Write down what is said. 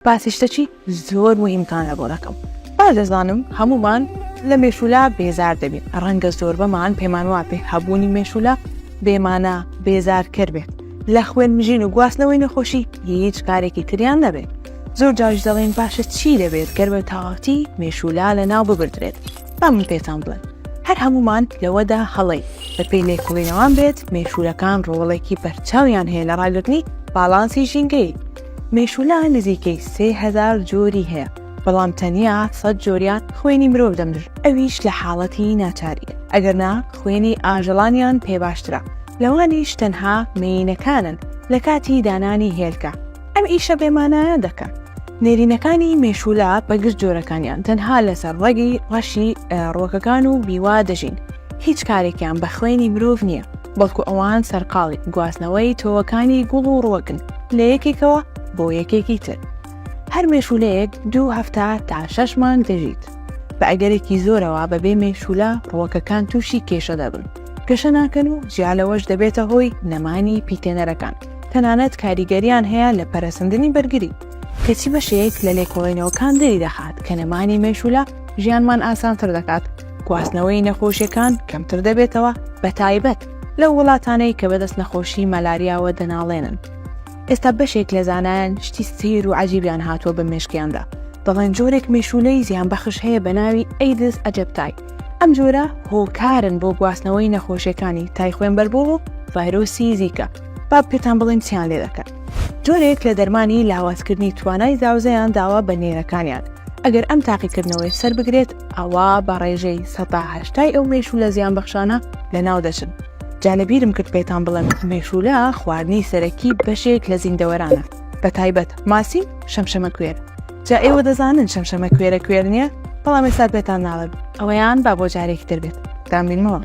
باسی شتێکی زۆر مهمتانە بۆ دەکەم. با دەزانم هەمومان لە مێشولە بێزار دەبێت. ڕەنگە زۆر بەمان پێمان وا پێ هەبوونی مێشولە بێمانە بێزار کرد بێت. لە خوێن مژین و گواستنەوەی نەخۆشی هیچ کارێکی تریان نەبێت. زۆر جاریش دەڵێن باشە چی دەبێت گەر بە تەواوەتی مێشولە لە ناو ببردرێت. با من پێتان بڵێن هەر هەمومان لەوەدا هەڵەی بە پێی لێکوڵینەوەم بێت مێشولەکان ڕۆڵێکی بەرچاویان هەیە لە ڕاگررتنی باڵانسی ژینگەی. مێشولە نزیکەی 3000 جۆری هەیە، بەڵام تەنیا 100 جۆریان خوێنی مرۆڤ دەمرد، ئەویش لە حاڵەتی ناچاریە، ئەگەرنا خوێنی ئاژەڵانیان پێ باشترە. لەوانیش تەنها مێینەکانن لە کاتی دانانی هێلکە، ئەم ئیشە بێمانایە دەکەن. نێرینەکانی مێشولە بەگشت جۆرەکانیان تەنها لەسەر ڕێگی ڕەشی ڕۆکەکان و بیوا دەژین، هیچ کارێکیان بە خوێنی مرۆڤ نییە، بەڵکو ئەوان سەرقاڵی گواستنەوەی تۆوەکانی گوڵ و ڕۆکن لە یەکێکەوە بۆ یەکێکی تر. هەر مێشولەیەک 2 هەفتە تا 6 مانگ دەژیت. بە ئەگەرێکی زۆرەوە بەبێ مێشولە ڕۆکەکان تووشی کێشە دەبن، گەشە ناکەن و جیالەوەش دەبێتە هۆی نەمانی پیتێنەرەکان. تەنانەت کاریگەریان هەیە لە پەرەسەندنی بەرگری، کەچی بەشەیەک لە لێکۆڵینەوەکان دەری دەخات کە نەمانی مێشولە ژیانمان ئاسانتر دەکات. گواستنەوەی نەخۆشیەکان کەمتر دەبێتەوە، بە تایبەت لەو وڵاتانەی کە بەدەست نەخۆشی مەلاریاوە دەناڵێنن. ئێستا بەشێک لە زانایان شتی سیر و عەجیبیان هاتووە بە مێشکیاندا. دەڵێن جۆرێک مێشولەی زیان بەخش هەیە بە ناوی ئەیدس ئەجەپتای. ئەم جۆرە هۆکارن بۆ گواستنەوەی نەخۆشیەکانی تای خوێنبەربوو و ڤایرۆسی زیکە. با پێتان بڵێم چیان لێ دەکەن. جۆرێک لە دەرمانی لاوازکردنی توانای زاوزەیان داوا بە نێرەکانیان. ئەگەر ئەم تاقیکردنەوەی سەر بگرێت ئەوە بە ڕێژەی 180 ئەو مێشولە زیان بەخشانە لە ناو دەچن. جالەبیرم کرد پێتان بڵێم مێشولە خواردنی سەرەکی بەشێک لە زیندەوەرانە، بە تایبەت ماسی شەمشەمە کوێر. جا ئێوە دەزانن شەمشەمە کوێرە کوێر نییە؟ بەڵام ئێستا پێتان ناڵێم ئەوەیان با بۆ جارێکی تر بێت. دامبینەوە.